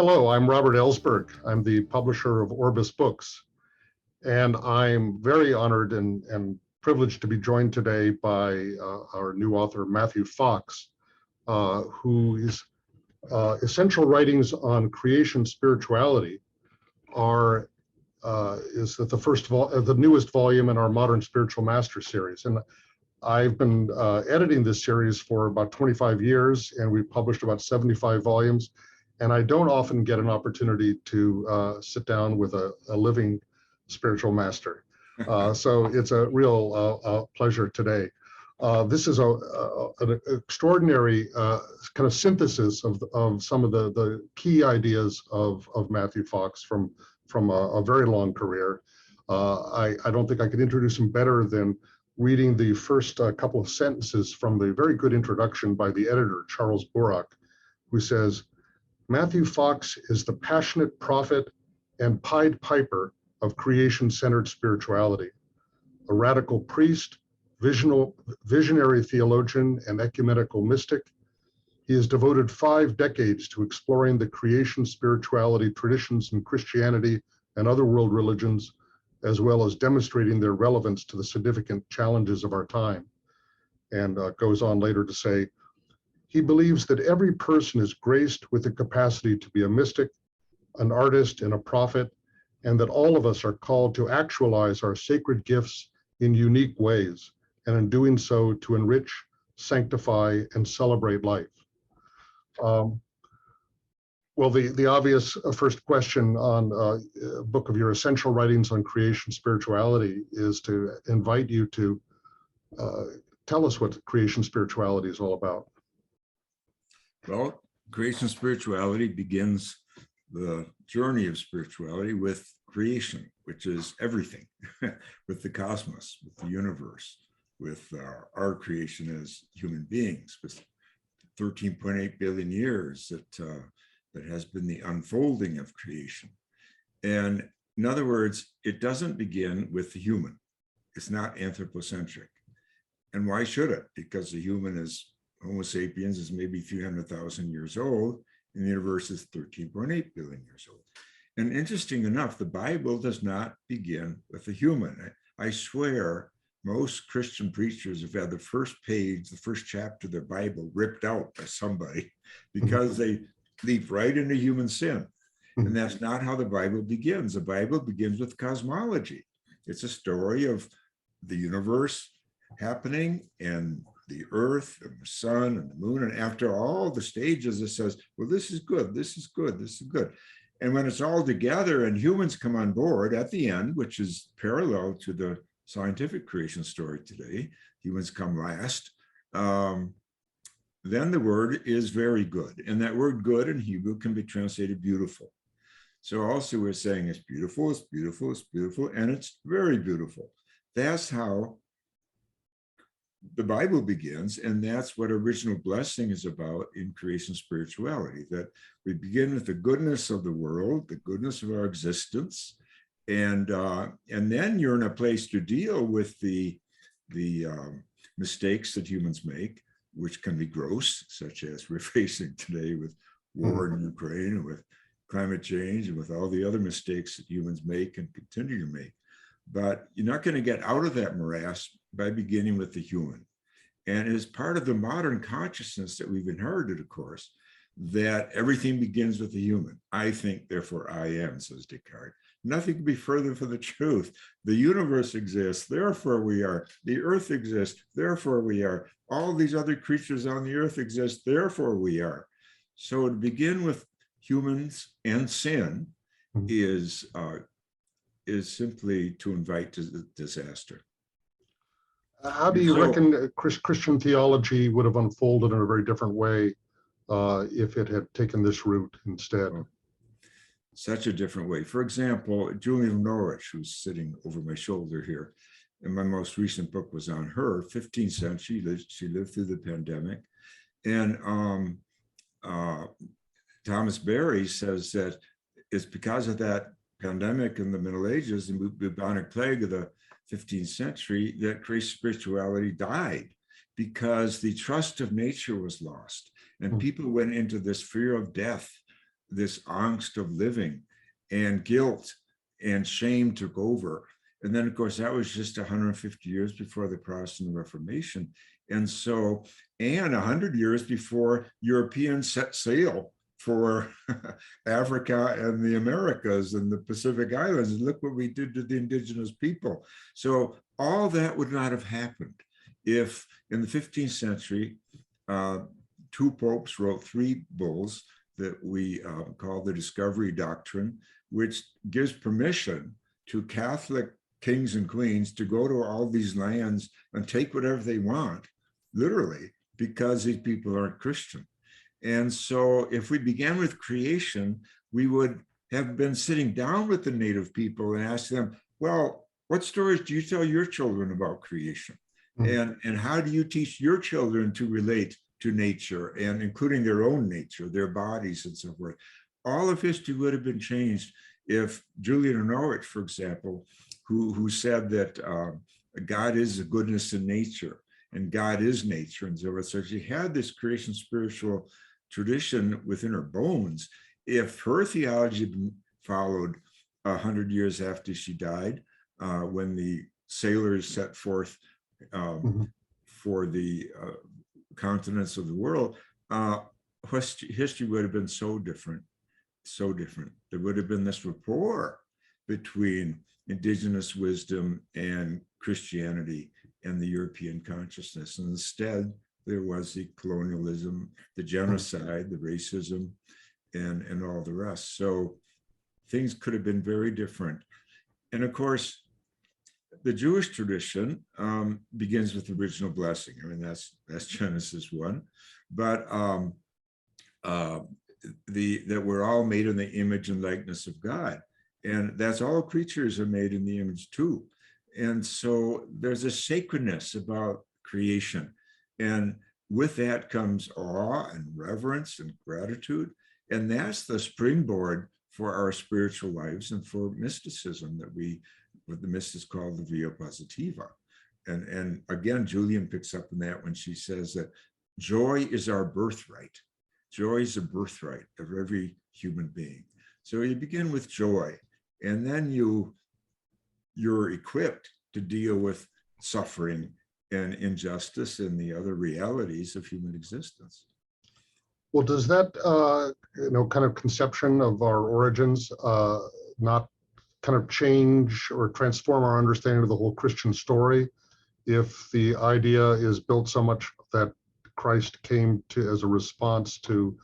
Hello, I'm Robert Ellsberg. I'm the publisher of Orbis Books, and I'm very honored and privileged to be joined today by our new author, Matthew Fox, whose essential writings on creation spirituality is the newest volume in our Modern Spiritual Master series. And I've been editing this series for about 25 years, and we've published about 75 volumes. And I don't often get an opportunity to sit down with a living spiritual master. So it's a real pleasure today. This is an extraordinary kind of synthesis of some of the key ideas of Matthew Fox from a very long career. I don't think I could introduce him better than reading the first couple of sentences from the very good introduction by the editor, Charles Burak, who says, "Matthew Fox is the passionate prophet and Pied Piper of creation-centered spirituality, a radical priest, visionary theologian, and ecumenical mystic. He has devoted 5 decades to exploring the creation spirituality traditions in Christianity and other world religions, as well as demonstrating their relevance to the significant challenges of our time." And goes on later to say, "He believes that every person is graced with the capacity to be a mystic, an artist, and a prophet, and that all of us are called to actualize our sacred gifts in unique ways, and in doing so to enrich, sanctify, and celebrate life." Well, the obvious first question on a book of your essential writings on creation spirituality is to invite you to tell us what creation spirituality is all about. Well, creation spirituality begins the journey of spirituality with creation, which is everything, with the cosmos, with the universe, with our creation as human beings, with 13.8 billion years that has been the unfolding of creation. And in other words, it doesn't begin with the human. It's not anthropocentric. And why should it? Because the human is Homo sapiens is maybe 300,000 years old, and the universe is 13.8 billion years old. And interesting enough, the Bible does not begin with the human. I swear most Christian preachers have had the first page, the first chapter of their Bible ripped out by somebody because they leap right into human sin. And that's not how the Bible begins. The Bible begins with cosmology. It's a story of the universe happening and the earth and the sun and the moon. And after all the stages, it says, well, this is good, this is good, this is good. And when it's all together and humans come on board at the end, which is parallel to the scientific creation story today, humans come last, then the word is very good. And that word good in Hebrew can be translated beautiful. So also we're saying it's beautiful, it's beautiful, it's beautiful, and it's very beautiful. That's how the Bible begins, and that's what original blessing is about in creation spirituality, that we begin with the goodness of the world, the goodness of our existence, and then you're in a place to deal with the mistakes that humans make, which can be gross, such as we're facing today with war in Ukraine and with climate change and with all the other mistakes that humans make and continue to make. But you're not going to get out of that morass by beginning with the human. And it is part of the modern consciousness that we've inherited, of course, that everything begins with the human. I think, therefore I am, says Descartes. Nothing could be further from the truth. The universe exists, therefore we are. The earth exists, therefore we are. All these other creatures on the earth exist, therefore we are. So to begin with humans and sin is simply to invite disaster. How do you reckon Christian theology would have unfolded in a very different way if it had taken this route instead? Such a different way. For example, Julian of Norwich, who's sitting over my shoulder here, and my most recent book was on her, 15th century, she lived through the pandemic. And Thomas Berry says that it's because of that pandemic in the Middle Ages and the bubonic plague of the 15th century that Christian spirituality died, because the trust of nature was lost and people went into this fear of death this angst of living, and guilt and shame took over. And then, of course, that was just 150 years before the Protestant Reformation. And so, and 100 years before Europeans set sail for Africa and the Americas and the Pacific Islands. And look what we did to the indigenous people. So all that would not have happened if in the 15th century, two popes wrote 3 bulls that we call the Discovery Doctrine, which gives permission to Catholic kings and queens to go to all these lands and take whatever they want, literally, because these people aren't Christian. And so if we began with creation, we would have been sitting down with the native people and asked them, well, what stories do you tell your children about creation? And how do you teach your children to relate to nature, and including their own nature, their bodies and so forth? All of history would have been changed if Julian of Norwich, for example, who said that God is the goodness in nature and God is nature and so forth. So she had this creation spiritual tradition within her bones. If her theology had been followed 100 years after she died, when the sailors set forth for the continents of the world, history would have been so different, so different. There would have been this rapport between indigenous wisdom and Christianity and the European consciousness. And instead, there was the colonialism, the genocide, the racism, and all the rest. So things could have been very different. And of course, the Jewish tradition begins with the original blessing. I mean, that's Genesis 1. But that we're all made in the image and likeness of God. And that's all creatures are made in the image too. And so there's a sacredness about creation. And with that comes awe and reverence and gratitude. And that's the springboard for our spiritual lives and for mysticism that what the mystics call the via positiva. And again, Julian picks up on that when she says that joy is our birthright. Joy is a birthright of every human being. So you begin with joy, and then you're equipped to deal with suffering and injustice and the other realities of human existence. Well, does that kind of conception of our origins not kind of change or transform our understanding of the whole Christian story if the idea is built so much that Christ came to as a response to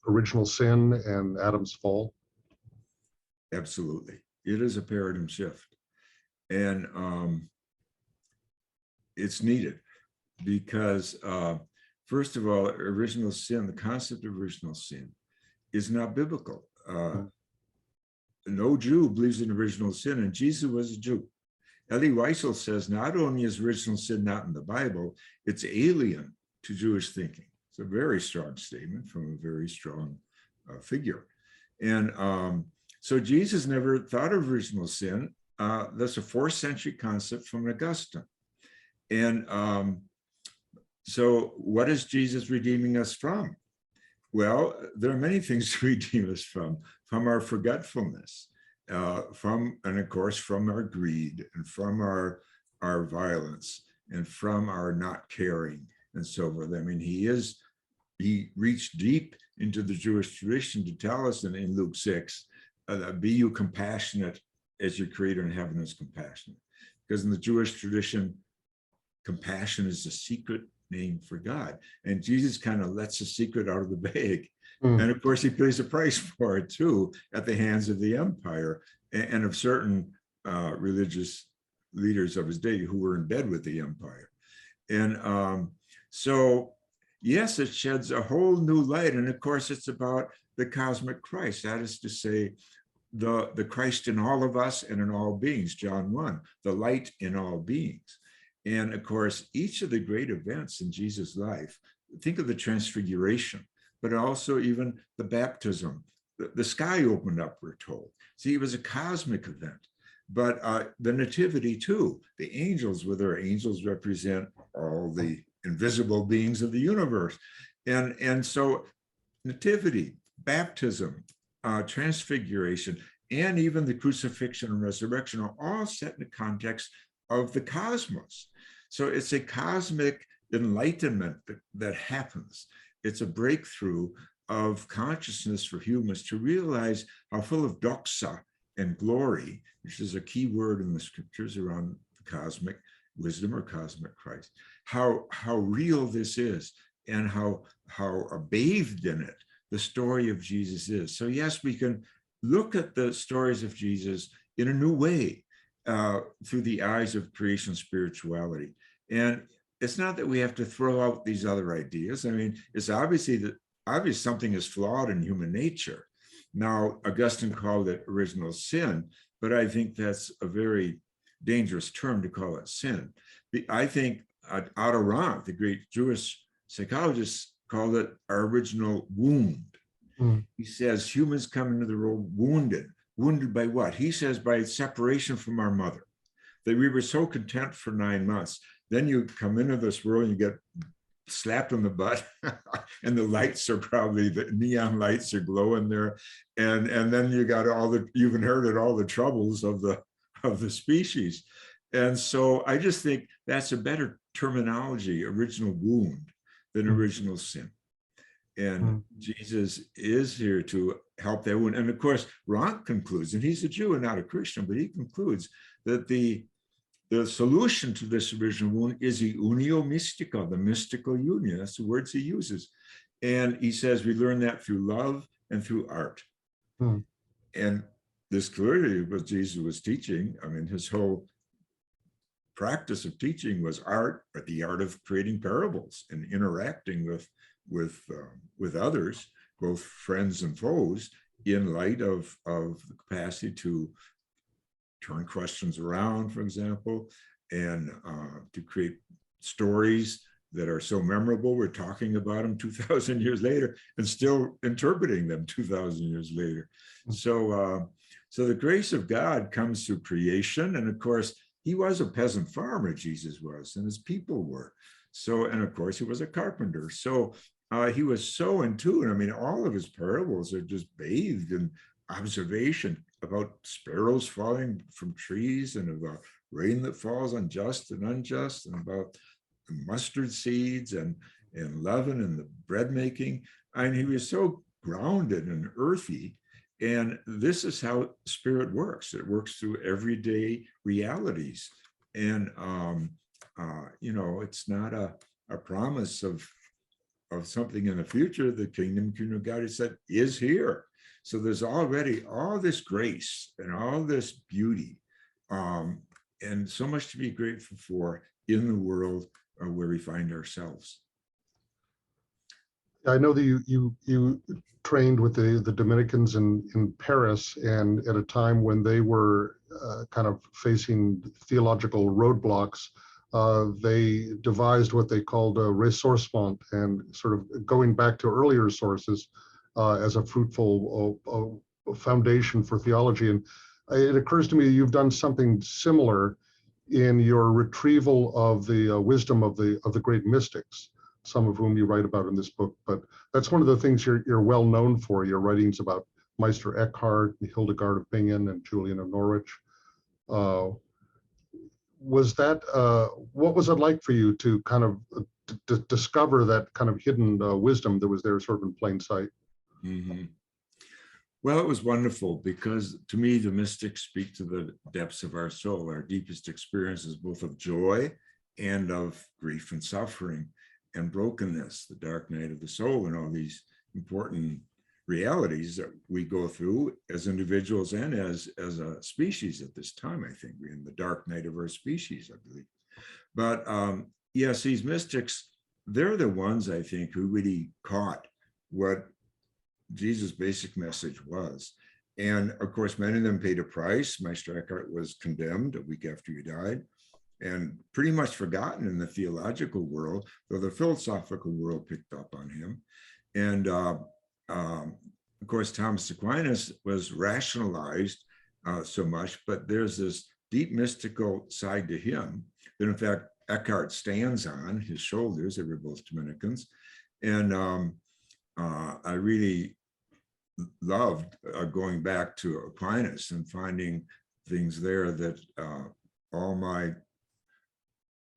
original sin and Adam's fall? Absolutely. It is a paradigm shift. And it's needed because, first of all, original sin, the concept of original sin is not biblical. No Jew believes in original sin, and Jesus was a Jew. Elie Wiesel says not only is original sin not in the Bible, it's alien to Jewish thinking. It's a very strong statement from a very strong figure. And so Jesus never thought of original sin. That's a 4th century concept from Augustine. And so what is Jesus redeeming us from? Well, there are many things to redeem us from our forgetfulness, and of course, from our greed, and from our violence, and from our not caring, and so forth. I mean, he reached deep into the Jewish tradition to tell us in Luke 6, be you compassionate as your creator in heaven is compassionate. Because in the Jewish tradition, compassion is the secret name for God. And Jesus kind of lets the secret out of the bag. And of course, he pays a price for it too, at the hands of the empire and of certain religious leaders of his day who were in bed with the empire. And so, yes, it sheds a whole new light. And of course, it's about the cosmic Christ. That is to say, the Christ in all of us and in all beings, John 1, the light in all beings. And of course, each of the great events in Jesus' life, think of the transfiguration, but also even the baptism. The sky opened up, we're told. See, it was a cosmic event. But the nativity too, the angels, whether angels represent all the invisible beings of the universe. And so nativity, baptism, transfiguration, and even the crucifixion and resurrection are all set in the context of the cosmos. So it's a cosmic enlightenment that happens. It's a breakthrough of consciousness for humans to realize how full of doxa and glory, which is a key word in the scriptures around the cosmic wisdom or cosmic Christ, how real this is and how bathed in it the story of Jesus is. So yes, we can look at the stories of Jesus in a new way through the eyes of creation spirituality. And it's not that we have to throw out these other ideas. I mean, it's obvious something is flawed in human nature. Now, Augustine called it original sin, but I think that's a very dangerous term to call it sin. I think Otto Rank, the great Jewish psychologist, called it our original wound. He says humans come into the world wounded. Wounded by what? He says by separation from our mother, that we were so content for 9 months. Then you come into this world and you get slapped on the butt and the lights are probably, the neon lights are glowing there. And then you got you've inherited all the troubles of the species. And so I just think that's a better terminology, original wound, than original sin. And Jesus is here to help that wound. And of course, Rank concludes, and he's a Jew and not a Christian, but he concludes that the solution to this original wound is the unio mystica, the mystical union. That's the words he uses. And he says we learn that through love and through art. And this clearly what Jesus was teaching. I mean, his whole practice of teaching was art, but the art of creating parables and interacting with others, both friends and foes, in light of the capacity to turn questions around, for example, and to create stories that are so memorable. We're talking about them 2,000 years later and still interpreting them 2,000 years later. So the grace of God comes through creation. And of course, he was a peasant farmer, Jesus was, and his people were. So, and of course, he was a carpenter. So he was so in tune. I mean, all of his parables are just bathed in observation about sparrows falling from trees and about rain that falls on just and unjust and about mustard seeds and leaven and the bread making. I mean, he was so grounded and earthy. And this is how spirit works. It works through everyday realities. And, you know, it's not a promise of something in the future. The kingdom of God, he said, is here. So there's already all this grace and all this beauty and so much to be grateful for in the world where we find ourselves. I know that you trained with the Dominicans in Paris, and at a time when they were kind of facing theological roadblocks, they devised what they called a ressourcement, and sort of going back to earlier sources as a fruitful foundation for theology. And it occurs to me you've done something similar in your retrieval of the wisdom of the great mystics, some of whom you write about in this book. But that's one of the things you're well known for, your writings about Meister Eckhart, Hildegard of Bingen, and Julian of Norwich. Was that, what was it like for you to kind of discover that kind of hidden wisdom that was there sort of in plain sight? Mm-hmm. Well, it was wonderful because to me, the mystics speak to the depths of our soul, our deepest experiences, both of joy and of grief and suffering and brokenness, the dark night of the soul, and all these important realities that we go through as individuals and as a species at this time. I think we're in the dark night of our species, I believe. But yes, these mystics, they're the ones, I think, who really caught what Jesus' basic message was. And of course, many of them paid a price. Meister Eckhart was condemned a week after he died and pretty much forgotten in the theological world, though the philosophical world picked up on him. And of course, Thomas Aquinas was rationalized so much, but there's this deep mystical side to him that in fact Eckhart stands on his shoulders. They were both Dominicans. And I really loved going back to Aquinas and finding things there that all my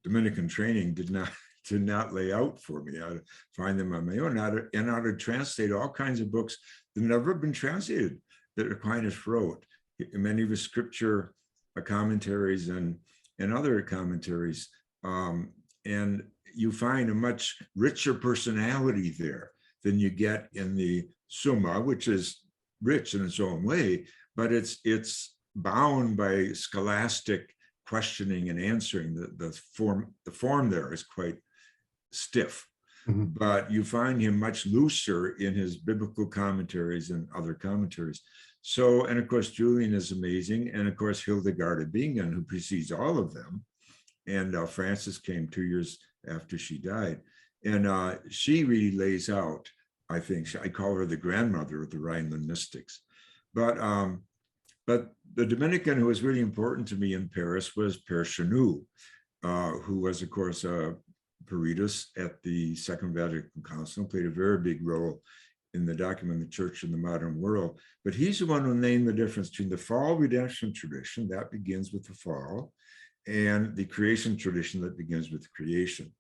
Dominican training did not lay out for me. I find them on my own, and how to translate all kinds of books that have never been translated that Aquinas wrote. Many of his scripture commentaries and other commentaries, and you find a much richer personality there than you get in the Summa, which is rich in its own way, but it's bound by scholastic questioning and answering. The form there is quite stiff, but you find him much looser in his biblical commentaries and other commentaries. So, and of course, Julian is amazing. And of course, Hildegard of Bingen, who precedes all of them. And Frances came 2 years after she died. And she really lays out, I think, I call her the grandmother of the Rhineland mystics. But the Dominican who was really important to me in Paris was Père Chanou, who was, of course, Peritus at the Second Vatican Council, played a very big role in the document of the Church in the Modern World. But he's the one who named the difference between the fall redemption tradition, that begins with the fall, and the creation tradition that begins with creation.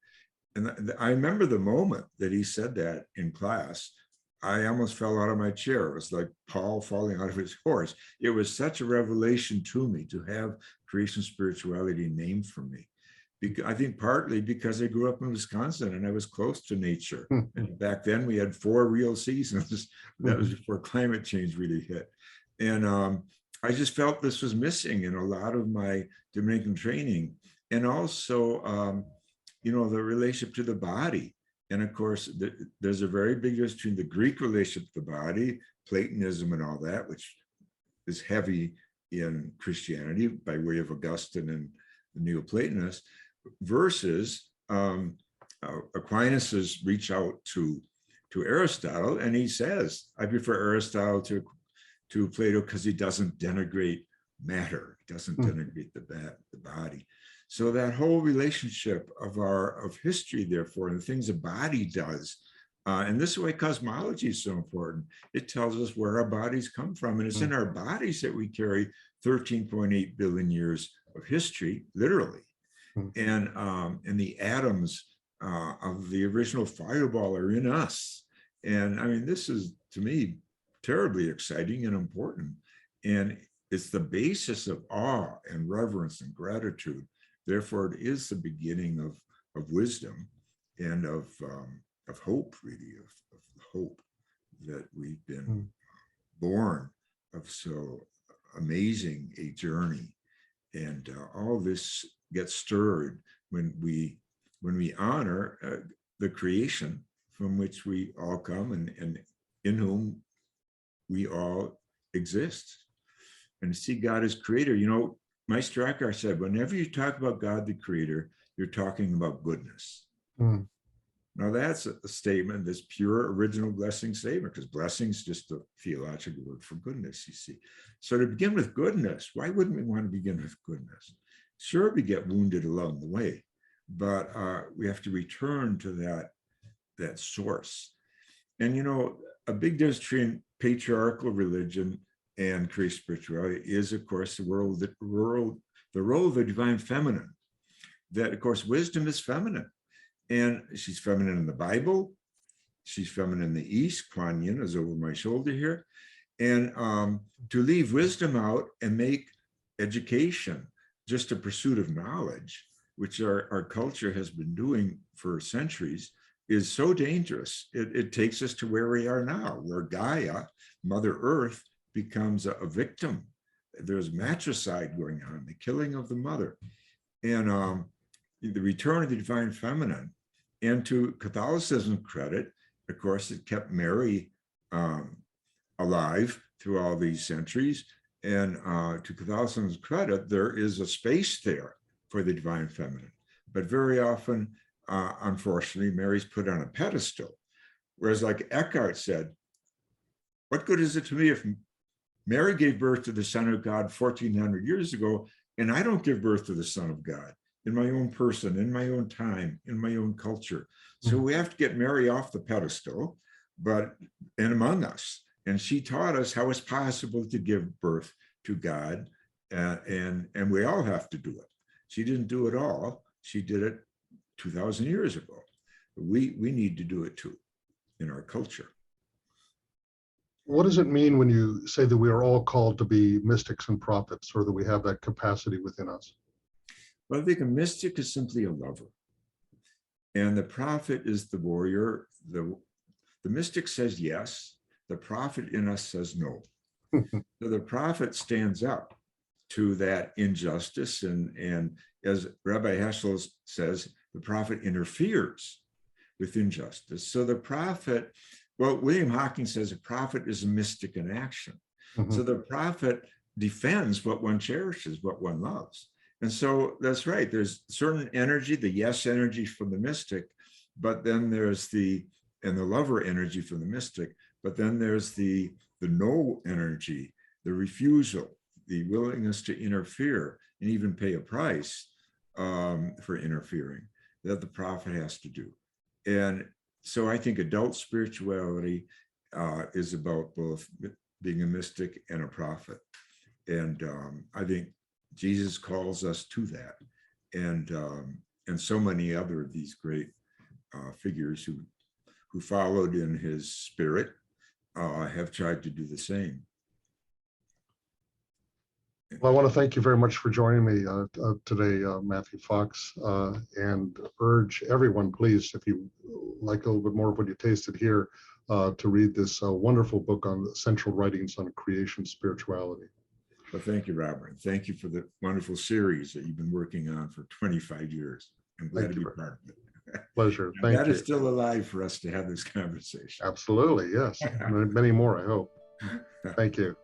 And I remember the moment that he said that in class, I almost fell out of my chair. It was like Paul falling out of his horse. It was such a revelation to me to have creation spirituality named for me. I think partly because I grew up in Wisconsin and I was close to nature. And back then we had 4 real seasons. That was before climate change really hit. And I just felt this was missing in a lot of my Dominican training. And also, you know, the relationship to the body. And of course, there's a very big difference between the Greek relationship to the body, Platonism and all that, which is heavy in Christianity by way of Augustine and the Neoplatonists, versus Aquinas's reach out to Aristotle, and he says, I prefer Aristotle to Plato because he doesn't denigrate matter, he doesn't denigrate the body. So that whole relationship of history, therefore, and the things a body does, and this is why cosmology is so important. It tells us where our bodies come from, and it's in our bodies that we carry 13.8 billion years of history, literally. And the atoms of the original fireball are in us. And I mean, this is, to me, terribly exciting and important. And it's the basis of awe and reverence and gratitude. Therefore, it is the beginning of wisdom and of hope, really, of hope that we've been born of so amazing a journey. And all this gets stirred when we honor the creation from which we all come and in whom we all exist. And to see God as creator, you know, Meister Eckhart said, whenever you talk about God the creator, you're talking about goodness. Now that's a statement, this pure original blessing statement, because blessing is just a theological word for goodness, you see. So to begin with goodness, why wouldn't we want to begin with goodness? Sure, we get wounded along the way, but we have to return to that source. And, you know, a big difference between patriarchal religion and creation spirituality is, of course, the role of the divine feminine. That, of course, wisdom is feminine. And she's feminine in the Bible. She's feminine in the East. Kuan Yin is over my shoulder here. And to leave wisdom out and make education just a pursuit of knowledge, which our culture has been doing for centuries, is so dangerous. It takes us to where we are now, where Gaia, Mother Earth, becomes a victim. There's matricide going on, the killing of the mother. And the return of the divine feminine. And to Catholicism's credit, of course, it kept Mary alive through all these centuries. And to Catholicism's credit, there is a space there for the divine feminine. But very often, unfortunately, Mary's put on a pedestal. Whereas, like Eckhart said, what good is it to me if Mary gave birth to the Son of God 1,400 years ago, and I don't give birth to the Son of God in my own person, in my own time, in my own culture? So we have to get Mary off the pedestal, and among us, And she taught us how it's possible to give birth to God, and we all have to do it. She didn't do it all. She did it 2,000 years ago. We need to do it too in our culture. What does it mean when you say that we are all called to be mystics and prophets, or that we have that capacity within us? Well, I think a mystic is simply a lover. And the prophet is the warrior. The mystic says yes. The prophet in us says no. So the prophet stands up to that injustice. And as Rabbi Heschel says, the prophet interferes with injustice. So the prophet, well, William Hawking says a prophet is a mystic in action. So the prophet defends what one cherishes, what one loves. And so that's right. There's certain energy, the yes energy from the mystic, but then there's the lover energy from the mystic, but then there's the no energy, the refusal, the willingness to interfere and even pay a price for interfering that the prophet has to do. And so I think adult spirituality is about both being a mystic and a prophet. And I think Jesus calls us to that. And so many other of these great figures who followed in his spirit have tried to do the same. Well, I want to thank you very much for joining me today, Matthew Fox, and urge everyone, please, if you like a little bit more of what you tasted here, to read this wonderful book on the central writings on creation spirituality. Well, thank you, Robert. Thank you for the wonderful series that you've been working on for 25 years. I'm glad to be part of it. Pleasure. Thank you. God is still alive for us to have this conversation. Absolutely, yes. Many more, I hope. Thank you.